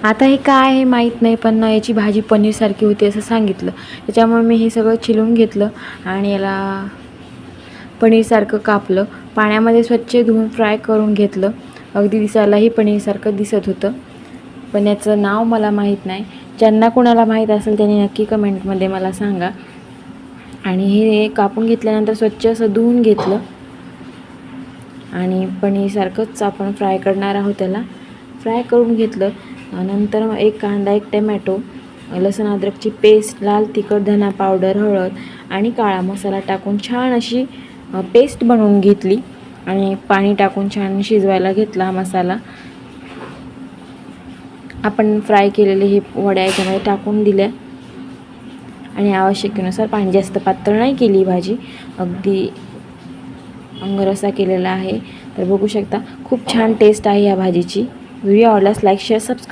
आता हे काय आहे माहीत नाही, पण याची भाजी पनीरसारखी होती असं सांगितलं. त्याच्यामुळे मी हे सगळं चिरून घेतलं आणि याला पनीरसारखं कापलं. पाण्यामध्ये स्वच्छ धुवून फ्राय करून घेतलं. अगदी दिसायलाही पनीरसारखं दिसत होतं, पण याचं नाव मला माहीत नाही. ज्यांना कोणाला माहीत असेल त्यांनी नक्की कमेंटमध्ये मला सांगा. आणि हे कापून घेतल्यानंतर स्वच्छ असं धुवून घेतलं आणि पनीरसारखंच आपण फ्राय करणार आहोत. त्याला फ्राय करून घेतलं. नंतर मग एक कांदा, एक टमॅटो, लसूण अद्रकची पेस्ट, लाल तिखट, धना पावडर, हळद आणि काळा मसाला टाकून छान अशी पेस्ट बनवून घेतली आणि पाणी टाकून छान शिजवायला घेतला. हा मसाला आपण फ्राय केलेले हे वड्या याच्यामध्ये टाकून दिल्या आणि आवश्यकतेनुसार पाणी. जास्त पातळ नाही केली भाजी, अगदी अंगरसा केलेला आहे. तर बघू शकता खूप छान टेस्ट आहे या भाजीची. व्हिडिओ आवडल्यास लाईक, शेअर, सबस्क्राईब